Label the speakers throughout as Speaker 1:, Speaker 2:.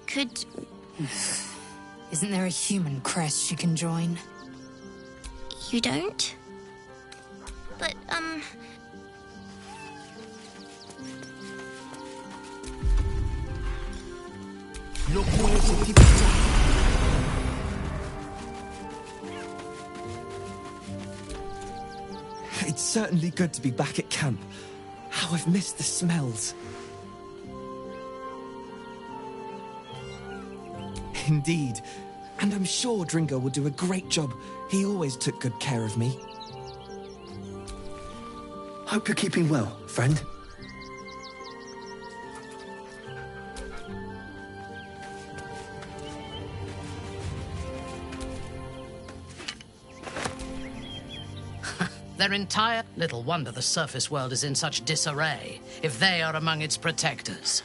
Speaker 1: could...
Speaker 2: Isn't there a human crest she can join?
Speaker 1: You don't? But,
Speaker 3: It's certainly good to be back at camp. How I've missed the smells. Indeed. And I'm sure Dringo will do a great job. He always took good care of me.
Speaker 4: Hope you're keeping well, friend.
Speaker 5: Their entire... Little wonder the surface world is in such disarray, if they are among its protectors.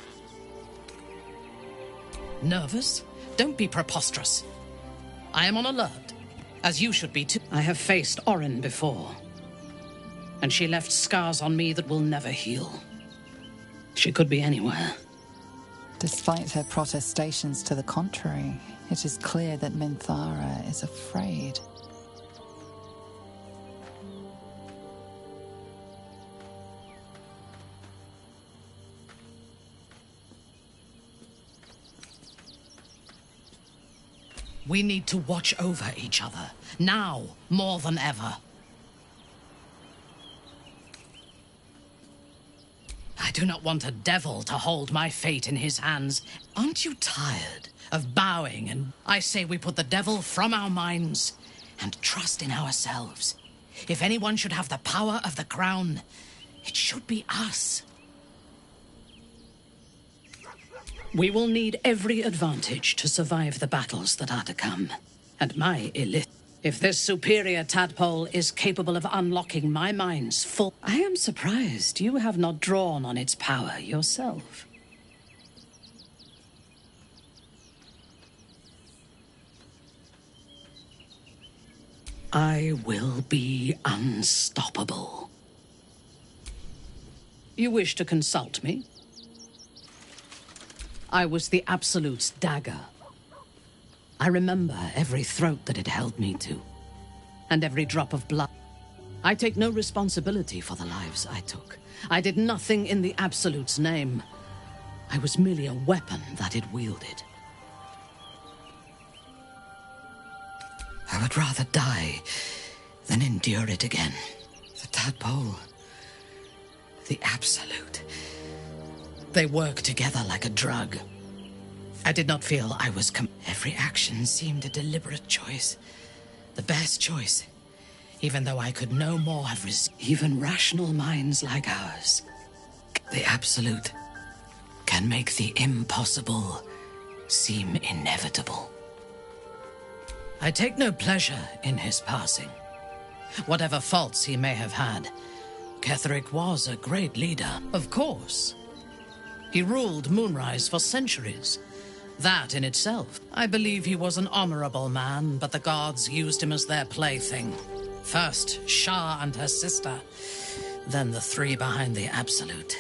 Speaker 5: Nervous? Don't be preposterous. I am on alert, as you should be too. I have faced Orin before, and she left scars on me that will never heal. She could be anywhere.
Speaker 6: Despite her protestations to the contrary, it is clear that Minthara is afraid.
Speaker 5: We need to watch over each other, now more than ever. I do not want a devil to hold my fate in his hands. Aren't you tired of bowing? And I say we put the devil from our minds and trust in ourselves. If anyone should have the power of the crown, it should be us. We will need every advantage to survive the battles that are to come. And my elite... If this superior tadpole is capable of unlocking my mind's full... I am surprised you have not drawn on its power yourself. I will be unstoppable. You wish to consult me? I was the Absolute's dagger. I remember every throat that it held me to, and every drop of blood. I take no responsibility for the lives I took. I did nothing in the Absolute's name. I was merely a weapon that it wielded. I would rather die than endure it again. The tadpole, the Absolute. They work together like a drug. I did not feel I was Every action seemed a deliberate choice. The best choice. Even though I could no more have even rational minds like ours. The Absolute can make the impossible seem inevitable. I take no pleasure in his passing. Whatever faults he may have had, Ketheric was a great leader, of course. He ruled Moonrise for centuries. That in itself. I believe he was an honorable man, but the gods used him as their plaything. First, Shah and her sister, then the three behind the Absolute.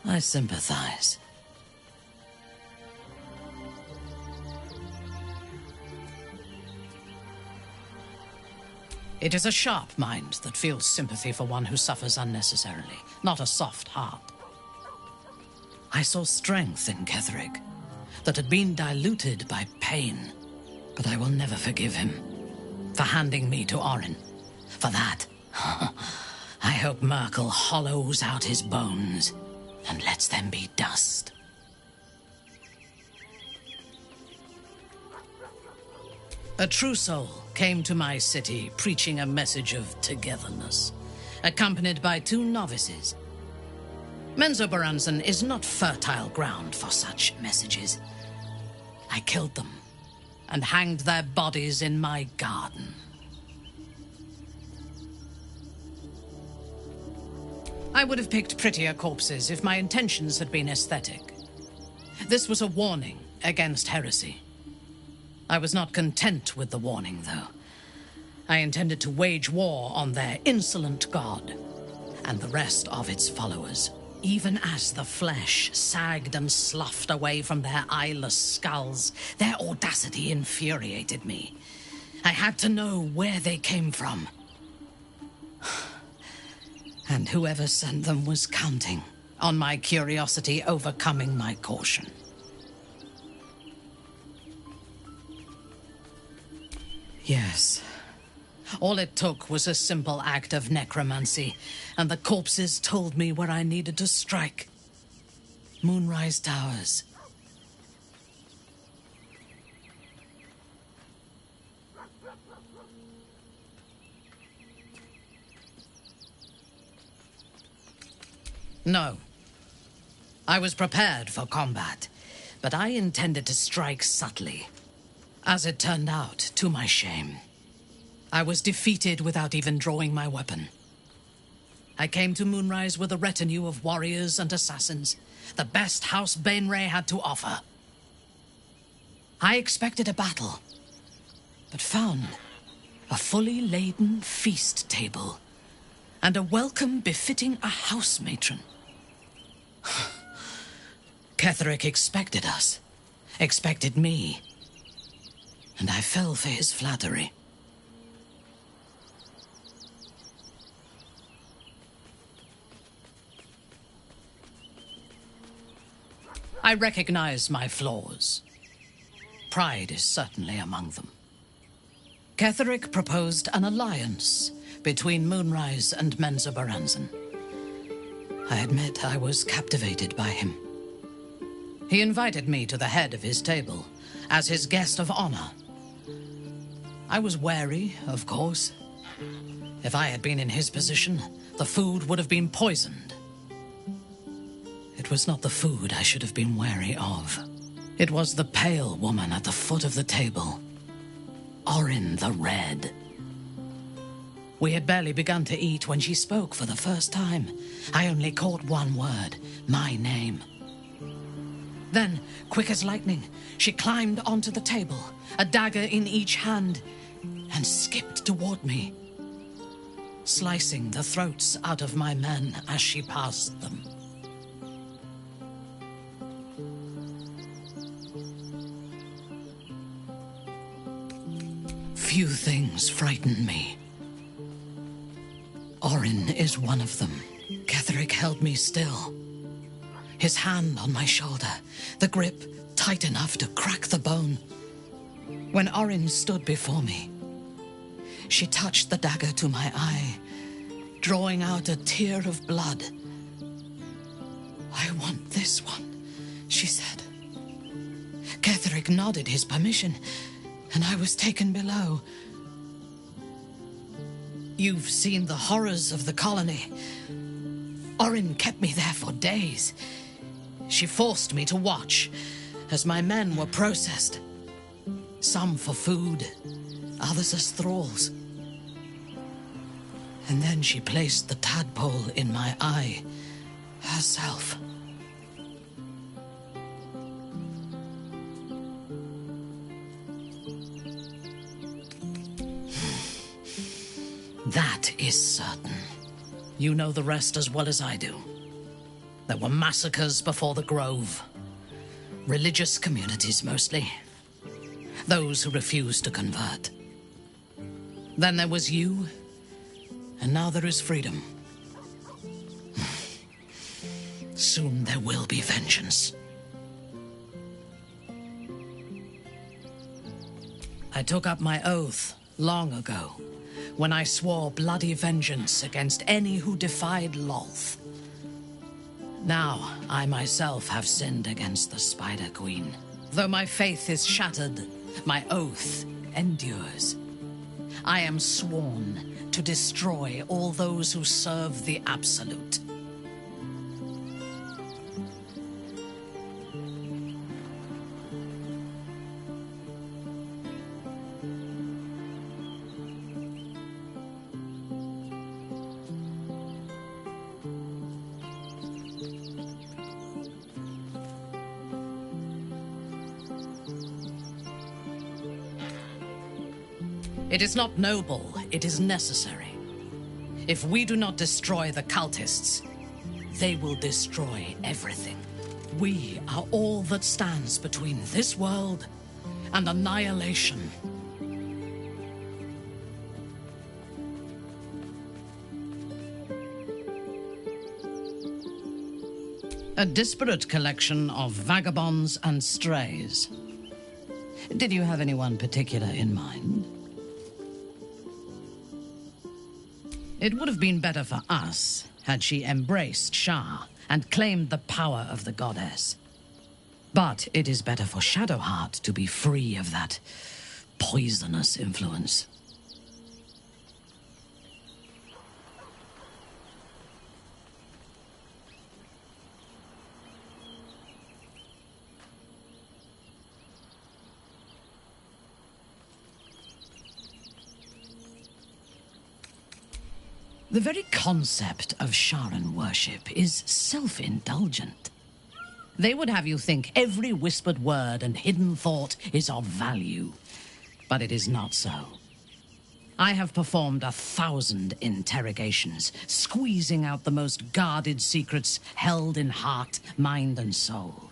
Speaker 5: I sympathize. It is a sharp mind that feels sympathy for one who suffers unnecessarily, not a soft heart. I saw strength in Ketheric that had been diluted by pain, but I will never forgive him for handing me to Orin. For that, I hope Merkel hollows out his bones and lets them be dust. A true soul came to my city preaching a message of togetherness, accompanied by 2 novices. Menzoberranzan is not fertile ground for such messages. I killed them and hanged their bodies in my garden. I would have picked prettier corpses if my intentions had been aesthetic. This was a warning against heresy. I was not content with the warning, though. I intended to wage war on their insolent god and the rest of its followers. Even as the flesh sagged and sloughed away from their eyeless skulls, their audacity infuriated me. I had to know where they came from. And whoever sent them was counting on my curiosity overcoming my caution. Yes. All it took was a simple act of necromancy, and the corpses told me where I needed to strike. Moonrise Towers. No. I was prepared for combat, but I intended to strike subtly. As it turned out, to my shame, I was defeated without even drawing my weapon. I came to Moonrise with a retinue of warriors and assassins, the best House Bainray had to offer. I expected a battle, but found a fully laden feast table and a welcome befitting a house matron. Ketherick expected us, expected me, and I fell for his flattery. I recognize my flaws. Pride is certainly among them. Ketherick proposed an alliance between Moonrise and Menzoberranzan. I admit I was captivated by him. He invited me to the head of his table as his guest of honor. I was wary, of course. If I had been in his position, the food would have been poisoned. It was not the food I should have been wary of. It was the pale woman at the foot of the table. Orin the Red. We had barely begun to eat when she spoke for the first time. I only caught one word, my name. Then, quick as lightning, she climbed onto the table, a dagger in each hand, and skipped toward me, slicing the throats out of my men as she passed them. Few things frighten me. Orin is one of them. Ketherick held me still, his hand on my shoulder, the grip tight enough to crack the bone. When Orin stood before me, she touched the dagger to my eye, drawing out a tear of blood. "I want this one," she said. Ketherick nodded his permission, and I was taken below. You've seen the horrors of the colony. Orin kept me there for days. She forced me to watch as my men were processed. Some for food, others as thralls. And then she placed the tadpole in my eye herself. That is certain. You know the rest as well as I do. There were massacres before the Grove. Religious communities, mostly. Those who refused to convert. Then there was you, and now there is freedom. Soon there will be vengeance. I took up my oath long ago, when I swore bloody vengeance against any who defied Lolth. Now, I myself have sinned against the Spider Queen. Though my faith is shattered, my oath endures. I am sworn to destroy all those who serve the Absolute. It is not noble, it is necessary. If we do not destroy the cultists, they will destroy everything. We are all that stands between this world and annihilation. A disparate collection of vagabonds and strays. Did you have anyone particular in mind? It would have been better for us had she embraced Shah and claimed the power of the goddess. But it is better for Shadowheart to be free of that poisonous influence. The very concept of Sharan worship is self-indulgent. They would have you think every whispered word and hidden thought is of value. But it is not so. I have performed 1,000 interrogations, squeezing out the most guarded secrets held in heart, mind, and soul.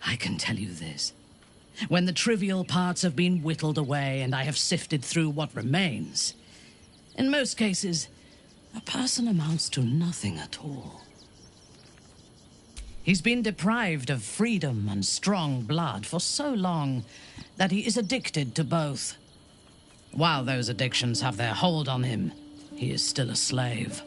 Speaker 5: I can tell you this. When the trivial parts have been whittled away and I have sifted through what remains, in most cases, a person amounts to nothing at all. He's been deprived of freedom and strong blood for so long that he is addicted to both. While those addictions have their hold on him, he is still a slave.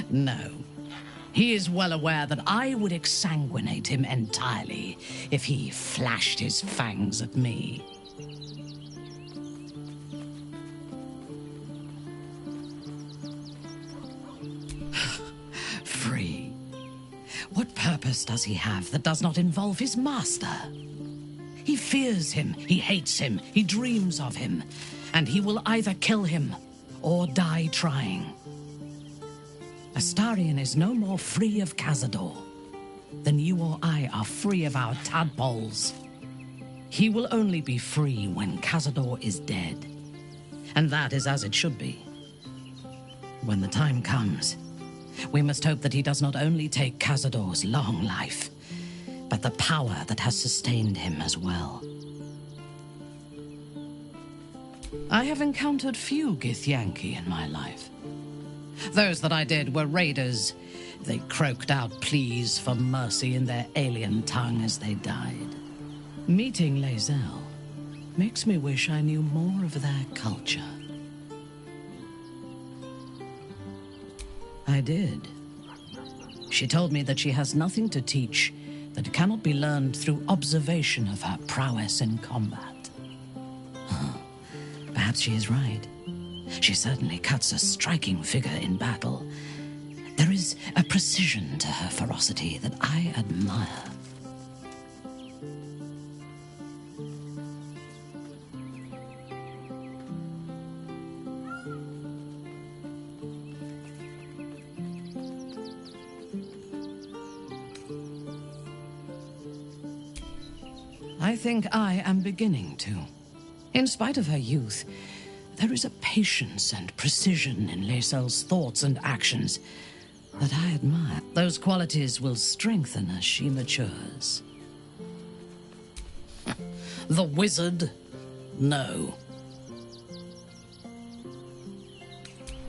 Speaker 5: No. He is well aware that I would exsanguinate him entirely if he flashed his fangs at me. Free. What purpose does he have that does not involve his master? He fears him, he hates him, he dreams of him, and he will either kill him or die trying. Astarion is no more free of Cazador than you or I are free of our tadpoles. He will only be free when Cazador is dead. And that is as it should be. When the time comes, we must hope that he does not only take Cazador's long life, but the power that has sustained him as well. I have encountered few Githyanki in my life. Those that I did were raiders. They croaked out pleas for mercy in their alien tongue as they died. Meeting Lae'zel makes me wish I knew more of their culture. I did. She told me that she has nothing to teach that cannot be learned through observation of her prowess in combat. Perhaps she is right. She certainly cuts a striking figure in battle. There is a precision to her ferocity that I admire. I think I am beginning to. In spite of her youth, there is a patience and precision in Lae'zel's thoughts and actions that I admire. Those qualities will strengthen as she matures. The wizard? No.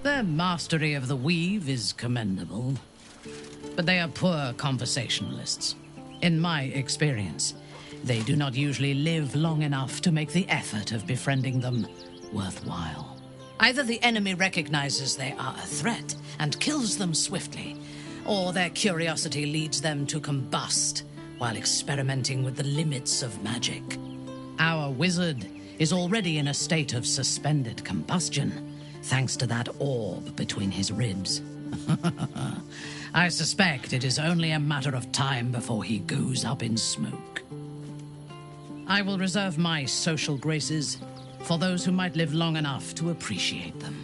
Speaker 5: Their mastery of the weave is commendable, but they are poor conversationalists. In my experience, they do not usually live long enough to make the effort of befriending them worthwhile. Either the enemy recognizes they are a threat and kills them swiftly, or their curiosity leads them to combust while experimenting with the limits of magic. Our wizard is already in a state of suspended combustion, thanks to that orb between his ribs. I suspect it is only a matter of time before he goes up in smoke. I will reserve my social graces for those who might live long enough to appreciate them.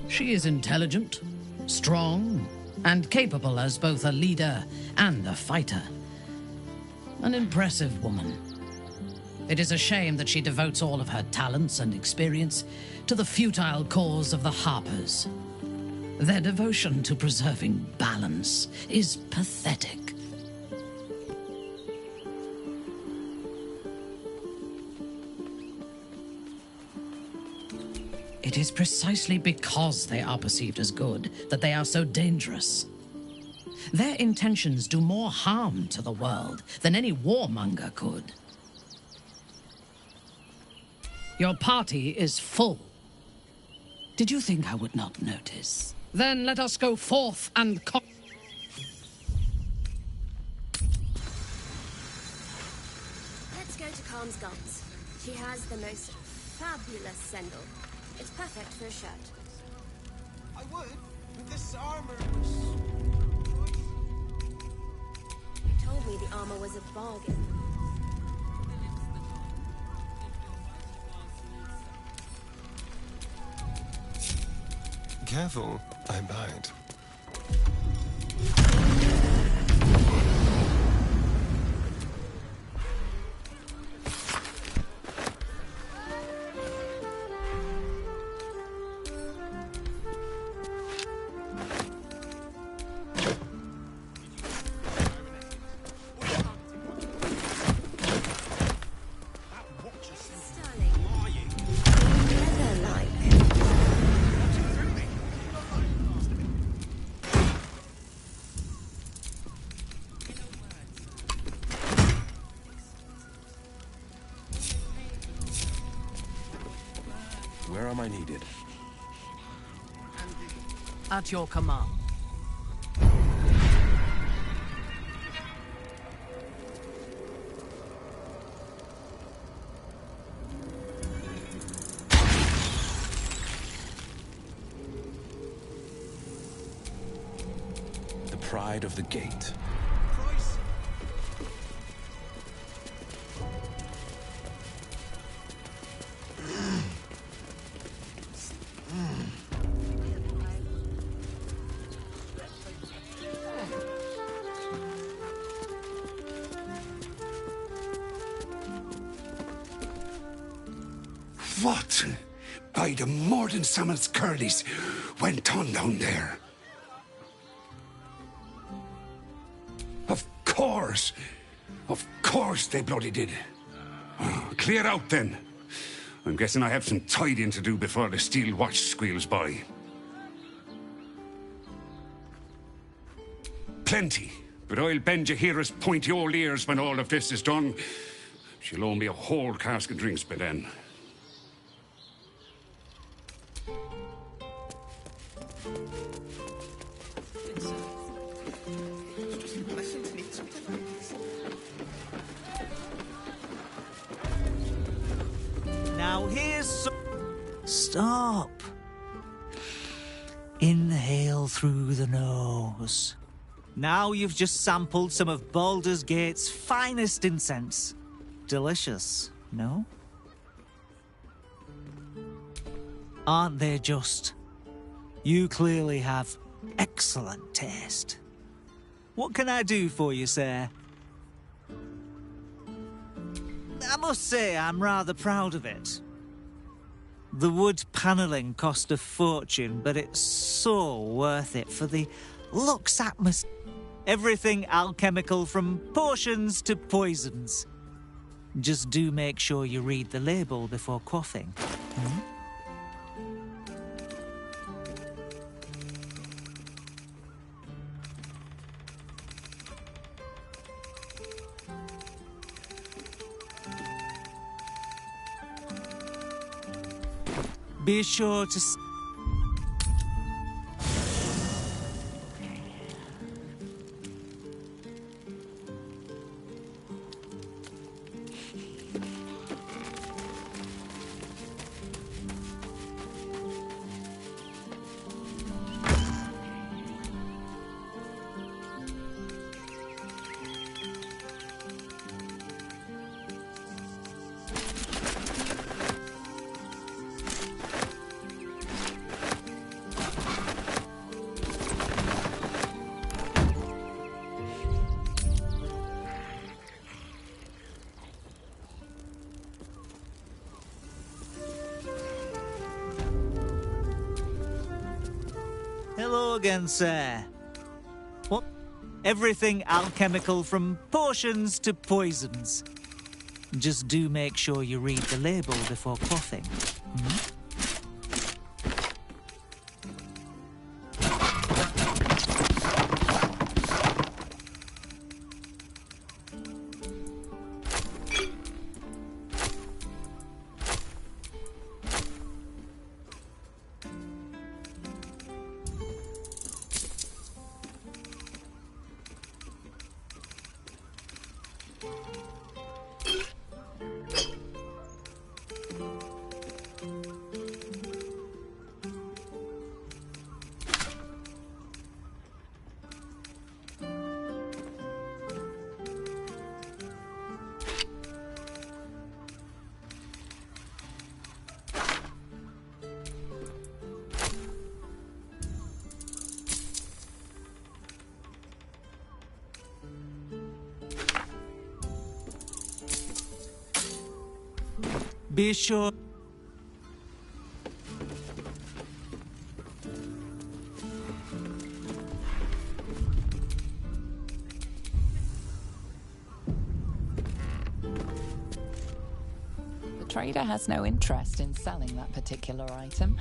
Speaker 5: She is intelligent, strong, and capable as both a leader and a fighter. An impressive woman. It is a shame that she devotes all of her talents and experience to the futile cause of the Harpers. Their devotion to preserving balance is pathetic. It is precisely because they are perceived as good that they are so dangerous. Their intentions do more harm to the world than any warmonger could. Your party is full. Did you think I would not notice? Then let us go forth and
Speaker 7: Let's go to Calm's Guns. She has the most fabulous sendal. It's perfect for a shirt.
Speaker 8: I would, but this armor was...
Speaker 7: You told me the armor was a bargain.
Speaker 8: Careful, I bite. Where am I needed?
Speaker 5: At your command.
Speaker 8: The pride of the gate.
Speaker 9: What, by the Morden Summons Curlies, went on down there? Of course they bloody did. Oh, clear out then. I'm guessing I have some tidying to do before the steel watch squeals by. Plenty, but I'll bend Jahira's pointy old ears when all of this is done. She'll owe me a whole cask of drinks by then.
Speaker 10: Now here's Stop. Inhale through the nose. Now you've just sampled some of Baldur's Gate's finest incense. Delicious, no? Aren't they just? You clearly have excellent taste. What can I do for you, sir? I must say I'm rather proud of it. The wood panelling cost a fortune, but it's so worth it for the luxe atmosphere. Everything alchemical from potions to poisons. Just do make sure you read the label before quaffing. Hmm? Be sure to... Hello again, sir. What? Everything alchemical from potions to poisons. Just do make sure you read the label before quaffing. Hmm? Be sure.
Speaker 6: The trader has no interest in selling that particular item.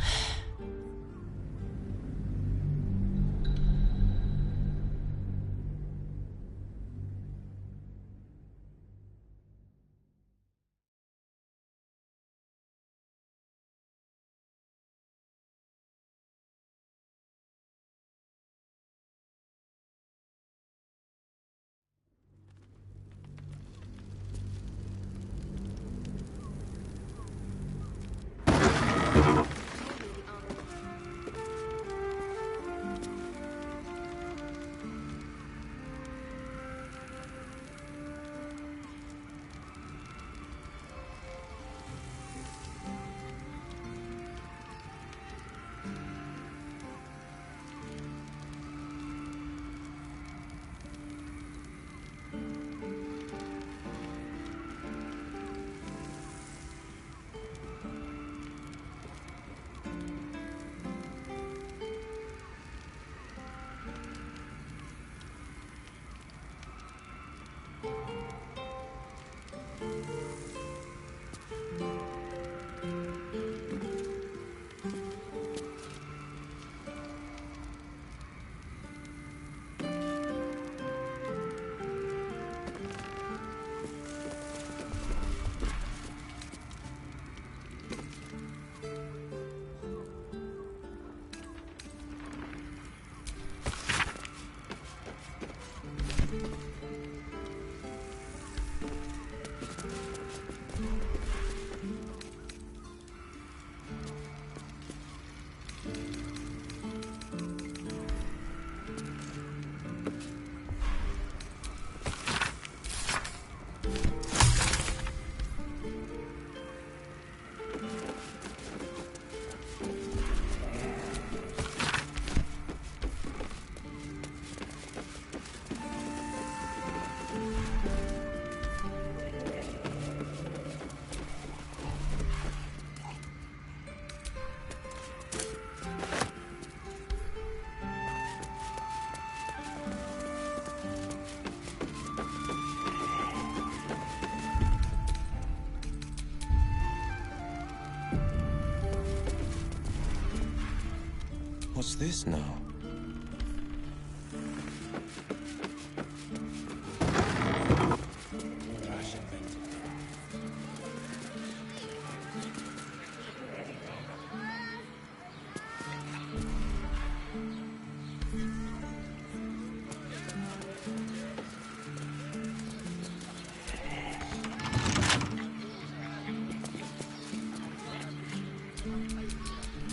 Speaker 11: What's this now?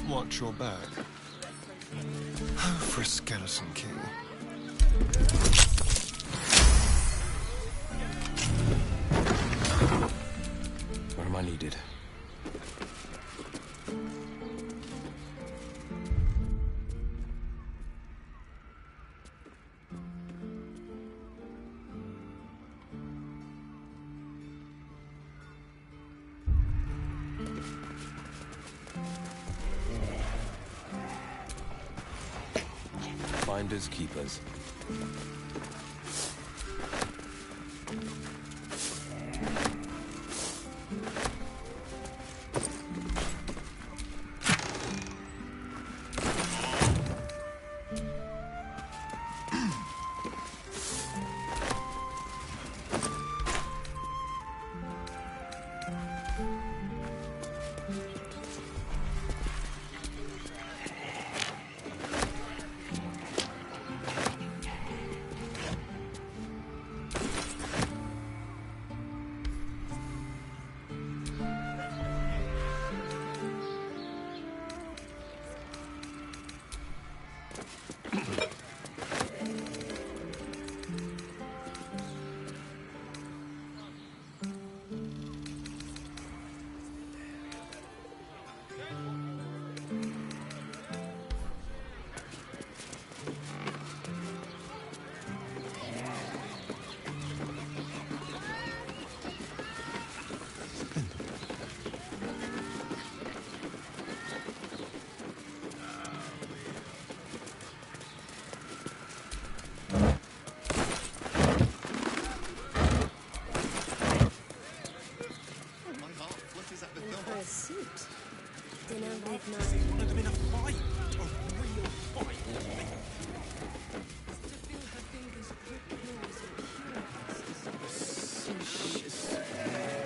Speaker 11: Watch your back. For a skeleton king. Where am I needed? Finders keepers.
Speaker 7: For a suit. Dinner with night.
Speaker 8: Wanted them in a fight. A real fight.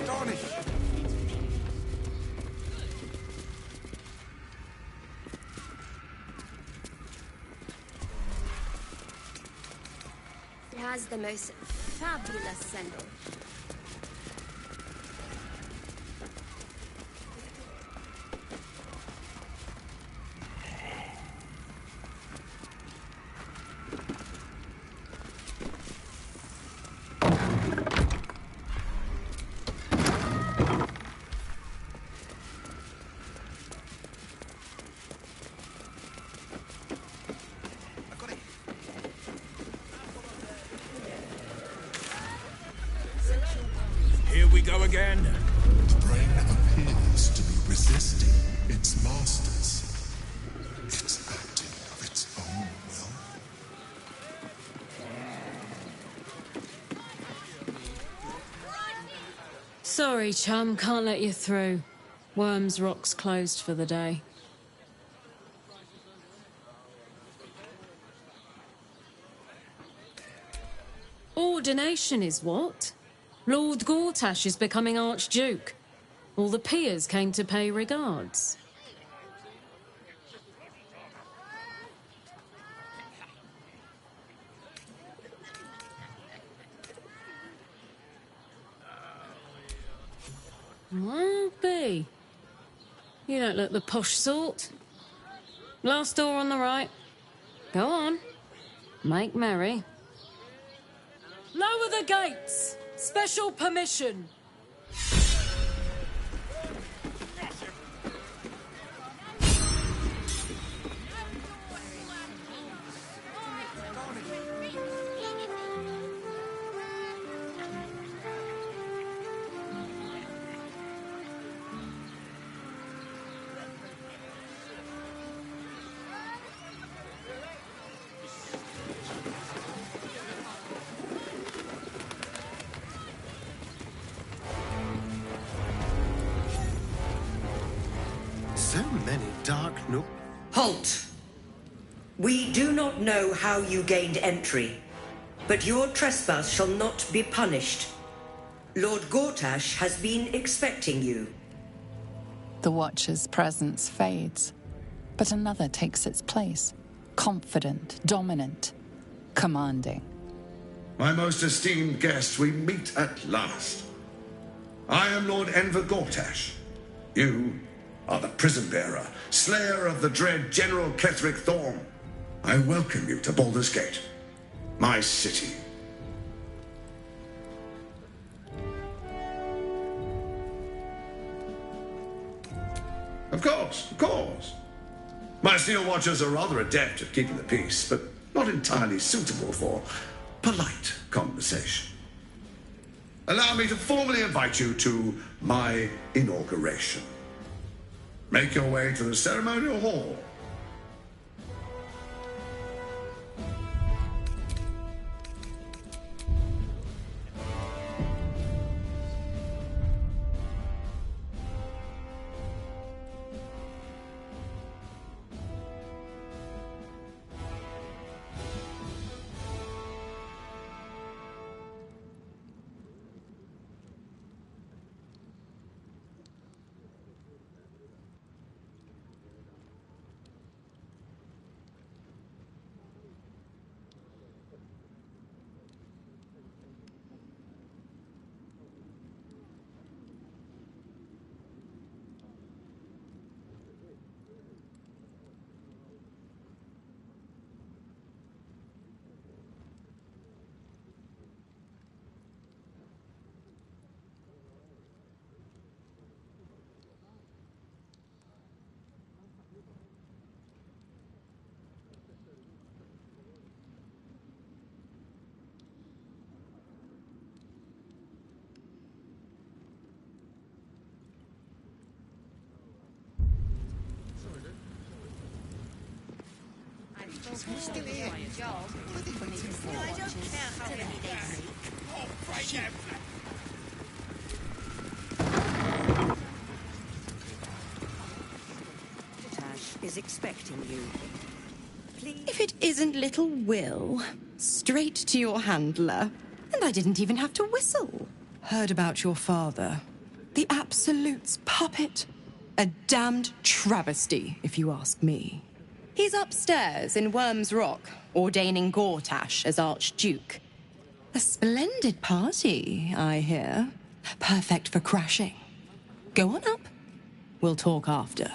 Speaker 8: Garnish.
Speaker 7: It has the most fabulous sandal.
Speaker 8: Here we go again.
Speaker 12: The brain appears to be resisting its masters. It's acting of its own will.
Speaker 13: Sorry, chum, can't let you through. Worms Rock's closed for the day. Ordination is what? Lord Gortash is becoming Archduke. All the peers came to pay regards. Well, B. You don't look the posh sort. Last door on the right. Go on. Make merry. Lower the gates! Special permission!
Speaker 4: So many dark nooks.
Speaker 14: Halt! We do not know how you gained entry, but your trespass shall not be punished. Lord Gortash has been expecting you.
Speaker 6: The Watcher's presence fades, but another takes its place. Confident, dominant, commanding.
Speaker 9: My most esteemed guest, we meet at last. I am Lord Enver Gortash. You are the prison bearer, slayer of the dread General Ketheric Thorm. I welcome you to Baldur's Gate, my city. Of course, of course. My Steel Watchers are rather adept at keeping the peace, but not entirely suitable for polite conversation. Allow me to formally invite you to my inauguration. Make your way to the ceremonial hall.
Speaker 14: Tash is expecting you. Please.
Speaker 15: If it isn't little Will, straight to your handler. And I didn't even have to whistle. Heard about your father. The Absolute's puppet. A damned travesty, if you ask me. He's upstairs in Worm's Rock, ordaining Gortash as Archduke. A splendid party, I hear. Perfect for crashing. Go on up. We'll talk after.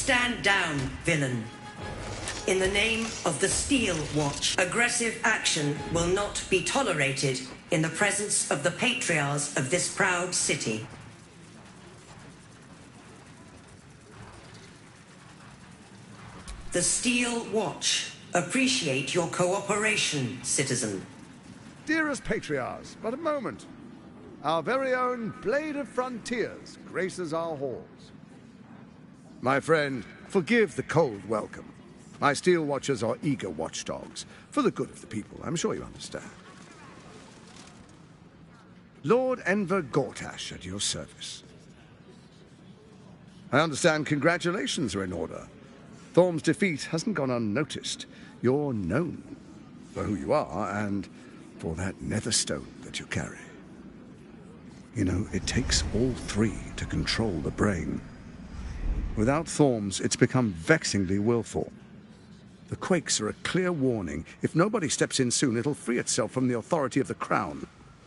Speaker 14: Stand down, villain. In the name of the Steel Watch, aggressive action will not be tolerated in the presence of the patriarchs of this proud city. The Steel Watch appreciate your cooperation, citizen.
Speaker 16: Dearest patriarchs, but a moment. Our very own Blade of Frontiers graces our halls. My friend, forgive the cold welcome. My Steel Watchers are eager watchdogs, for the good of the people, I'm sure you understand. Lord Enver Gortash at your service. I understand congratulations are in order. Thorm's defeat hasn't gone unnoticed. You're known for who you are and for that netherstone that you carry. You know, it takes all three to control the brain. Without Thorm's, it's become vexingly willful. The quakes are a clear warning. If nobody steps in soon, it'll free itself from the authority of the Crown.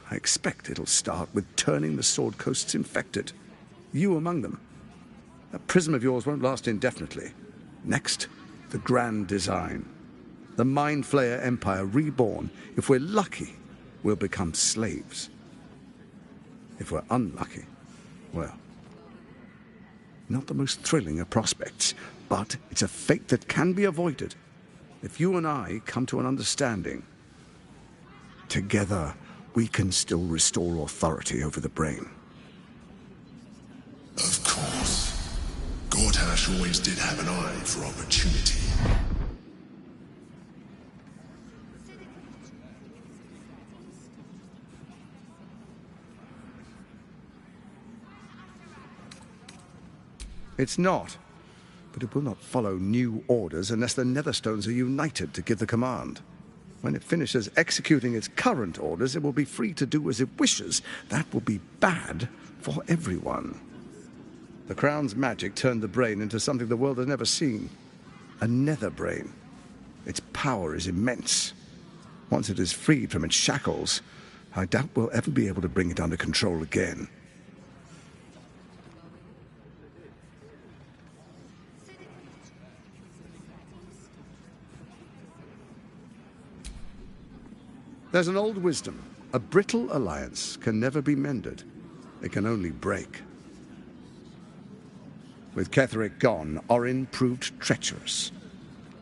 Speaker 16: I expect it'll start with turning the Sword Coasts infected. You among them. That prism of yours won't last indefinitely. Next, the grand design. The Mind Flayer Empire reborn. If we're lucky, we'll become slaves. If we're unlucky, well, not the most thrilling of prospects, but it's a fate that can be avoided if you and I come to an understanding. Together, we can still restore authority over the brain.
Speaker 12: Of course. Gortash always did have an eye for opportunity.
Speaker 16: It's not, but it will not follow new orders unless the Netherstones are united to give the command. When it finishes executing its current orders, it will be free to do as it wishes. That will be bad for everyone. The Crown's magic turned the brain into something the world has never seen. A nether brain. Its power is immense. Once it is freed from its shackles, I doubt we'll ever be able to bring it under control again. There's an old wisdom. A brittle alliance can never be mended. It can only break. With Ketheric gone, Orin proved treacherous.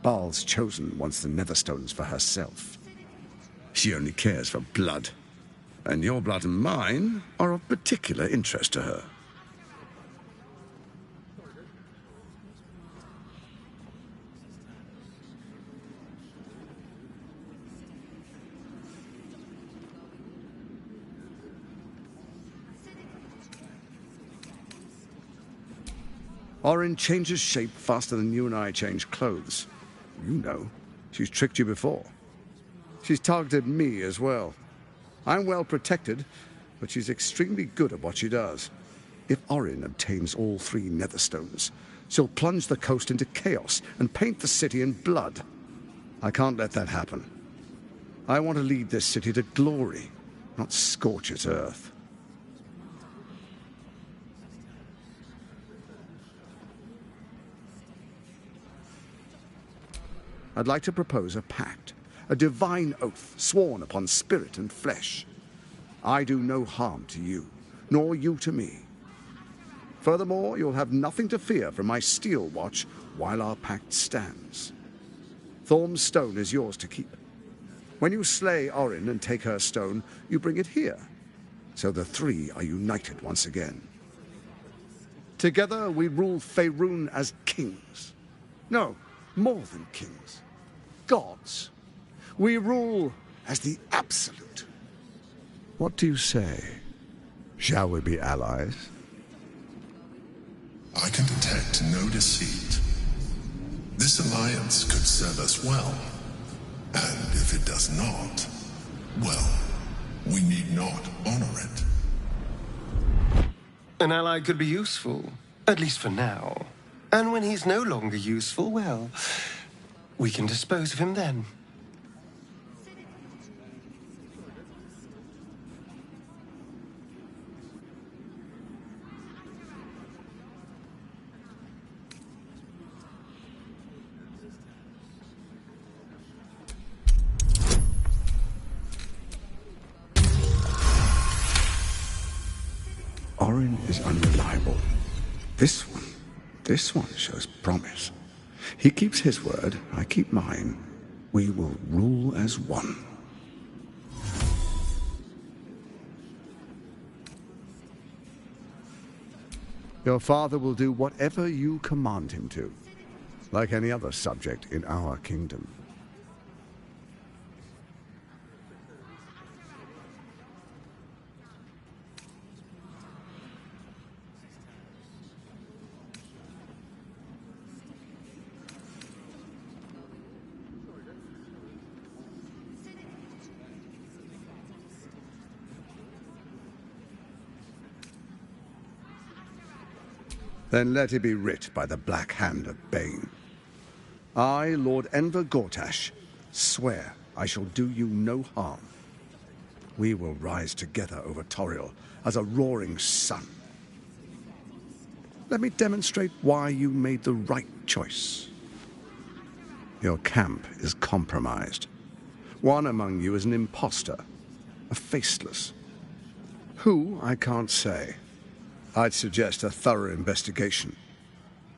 Speaker 16: Baal's chosen wants the Netherstones for herself. She only cares for blood. And your blood and mine are of particular interest to her. Orin changes shape faster than you and I change clothes. You know, She's tricked you before. She's targeted me as well. I'm well protected, but she's extremely good at what she does. If Orin obtains all 3 Netherstones, she'll plunge the coast into chaos and paint the city in blood. I can't let that happen. I want to lead this city to glory, not scorch its earth. I'd like to propose a pact, a divine oath sworn upon spirit and flesh. I do no harm to you, nor you to me. Furthermore, you'll have nothing to fear from my steel watch while our pact stands. Thorm's stone is yours to keep. When you slay Orin and take her stone, you bring it here, so the 3 are united once again. Together we rule Faerun as kings. No, more than kings. Gods. We rule as the Absolute. What do you say? Shall we be allies?
Speaker 12: I can detect no deceit. This alliance could serve us well. And if it does not, well, we need not honor it.
Speaker 4: An ally could be useful, at least for now. And when he's no longer useful, well, we can dispose of him then.
Speaker 16: Orin is unreliable. This one shows promise. He keeps his word, I keep mine. We will rule as one. Your father will do whatever you command him to, like any other subject in our kingdom. Then let it be writ by the black hand of Bane. I, Lord Enver Gortash, swear I shall do you no harm. We will rise together over Toriel as a roaring sun. Let me demonstrate why you made the right choice. Your camp is compromised. One among you is an imposter, a faceless. Who, I can't say. I'd suggest a thorough investigation.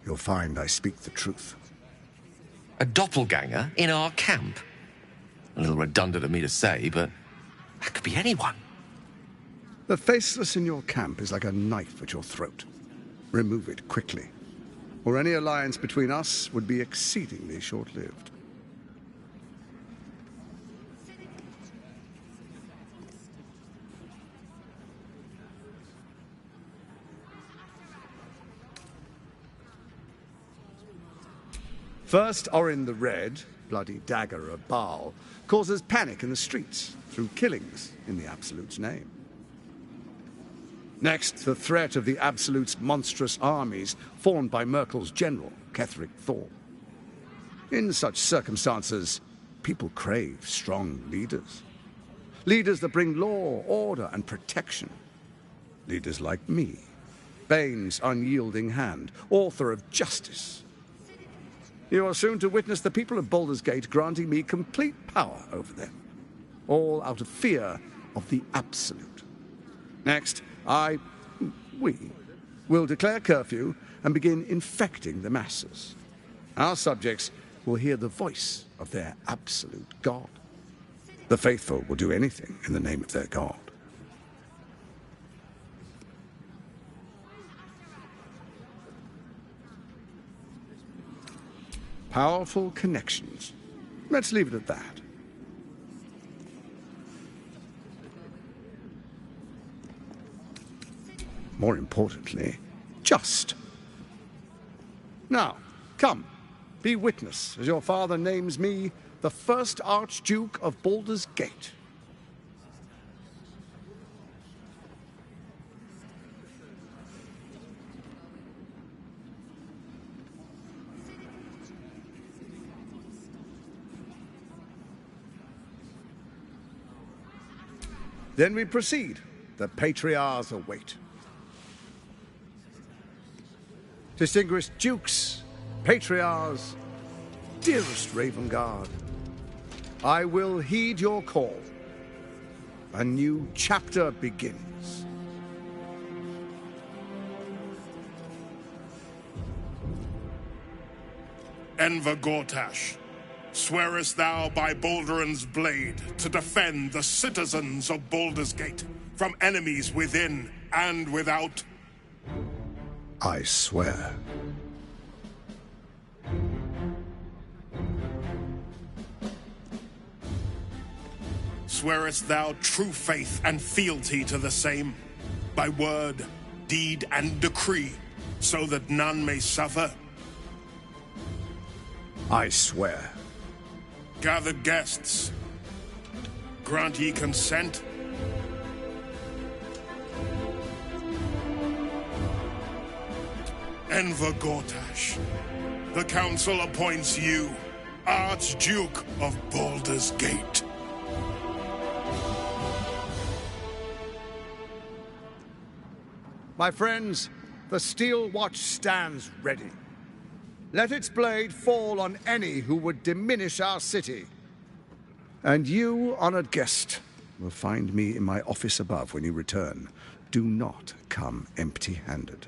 Speaker 16: You'll find I speak the truth.
Speaker 17: A doppelganger in our camp? A little redundant of me to say, but that could be anyone.
Speaker 16: The faceless in your camp is like a knife at your throat. Remove it quickly, or any alliance between us would be exceedingly short-lived. First, Orin the Red, bloody dagger of Baal, causes panic in the streets through killings in the Absolute's name. Next, the threat of the Absolute's monstrous armies formed by Merkel's general, Ketheric Thorm. In such circumstances, people crave strong leaders. Leaders that bring law, order, and protection. Leaders like me, Bane's unyielding hand, author of justice. You are soon to witness the people of Baldur's Gate granting me complete power over them, all out of fear of the Absolute. Next, we will declare curfew and begin infecting the masses. Our subjects will hear the voice of their absolute God. The faithful will do anything in the name of their God. Powerful connections. Let's leave it at that. More importantly, just. Now, come, be witness as your father names me the first Archduke of Baldur's Gate. Then we proceed. The patriarchs await. Distinguished dukes, patriarchs, dearest Ravengard, I will heed your call. A new chapter begins.
Speaker 18: Enver Gortash, swearest thou by Balduran's blade to defend the citizens of Baldur's Gate from enemies within and without?
Speaker 16: I swear.
Speaker 18: Swearest thou true faith and fealty to the same, by word, deed, and decree, so that none may suffer?
Speaker 16: I swear.
Speaker 18: Gathered guests, grant ye consent? Enver Gortash, the council appoints you Archduke of Baldur's Gate.
Speaker 16: My friends, the Steel Watch stands ready. Let its blade fall on any who would diminish our city. And you, honored guest, will find me in my office above when you return. Do not come empty-handed.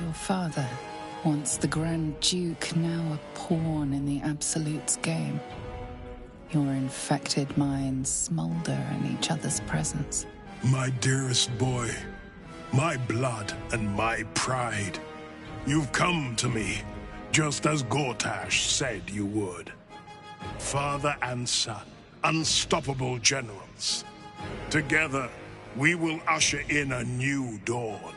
Speaker 6: Your father, once the Grand Duke, now a pawn in the Absolute's game. Your infected minds smolder in each other's presence.
Speaker 18: My dearest boy, my blood and my pride, you've come to me, just as Gortash said you would. Father and son, unstoppable generals. Together, we will usher in a new dawn.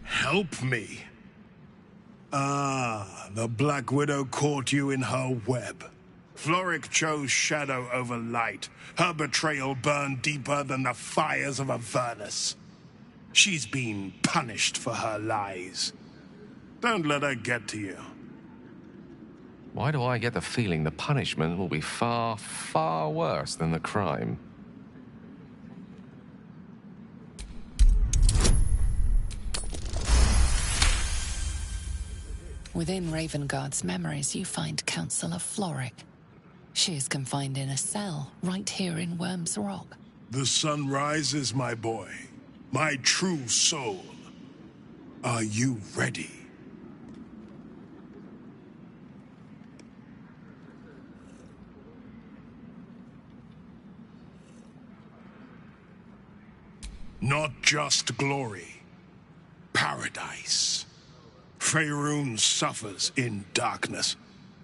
Speaker 18: Help me. Ah, the Black Widow caught you in her web. Floric chose shadow over light. Her betrayal burned deeper than the fires of Avernus. She's been punished for her lies. Don't let her get to you.
Speaker 17: Why do I get the feeling the punishment will be far, far worse than the crime?
Speaker 6: Within Ravengard's memories, you find Councillor Floric. She is confined in a cell right here in Worm's Rock.
Speaker 18: The sun rises, my boy. My true soul. Are you ready? Not just glory. Paradise. Faerun suffers in darkness.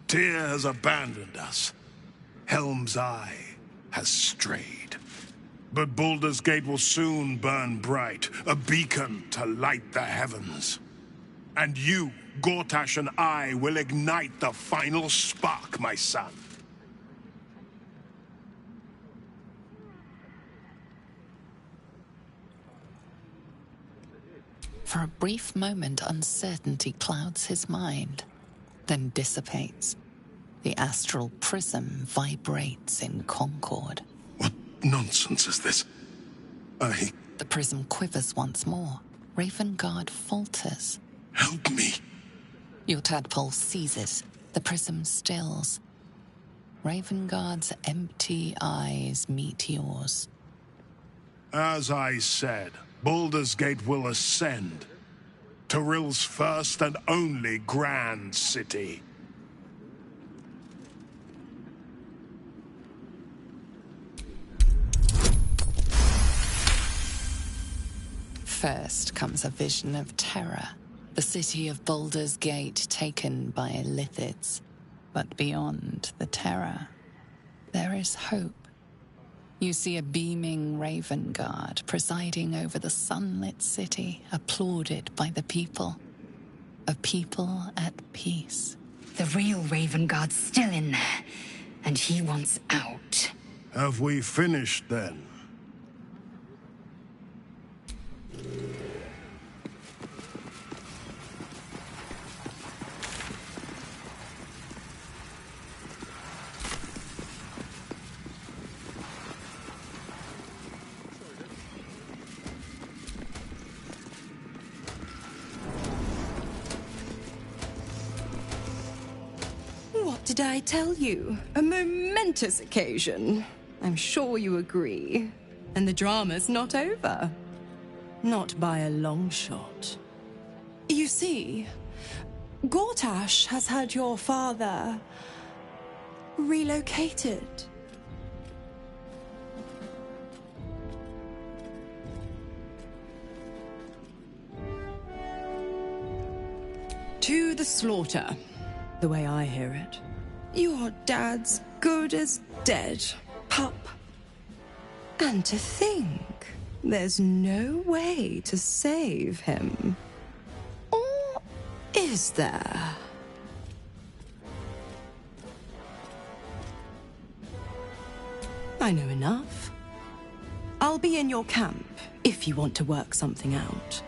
Speaker 18: Tyr has abandoned us. Helm's Eye has strayed. But Baldur's Gate will soon burn bright, a beacon to light the heavens. And you, Gortash, and I will ignite the final spark, my son.
Speaker 6: For a brief moment, uncertainty clouds his mind, then dissipates. The astral prism vibrates in concord.
Speaker 18: What nonsense is this?
Speaker 6: The prism quivers once more. Ravengard falters.
Speaker 18: Help me.
Speaker 6: Your tadpole seizes. The prism stills. Ravengard's empty eyes meet yours.
Speaker 18: As I said, Baldur's Gate will ascend. Tyrill's first and only grand city.
Speaker 6: First comes a vision of terror. The city of Baldur's Gate taken by Lithids. But beyond the terror, there is hope. You see a beaming Raven Guard presiding over the sunlit city, applauded by the people. A people at peace.
Speaker 2: The real Raven Guard's still in there, and he wants out.
Speaker 18: Have we finished then?
Speaker 15: What did I tell you? A momentous occasion. I'm sure you agree. And the drama's not over. Not by a long shot. You see, Gortash has had your father relocated. To the slaughter, the way I hear it. Your dad's good as dead, pup. And to think, there's no way to save him. Or is there? I know enough. I'll be in your camp if you want to work something out.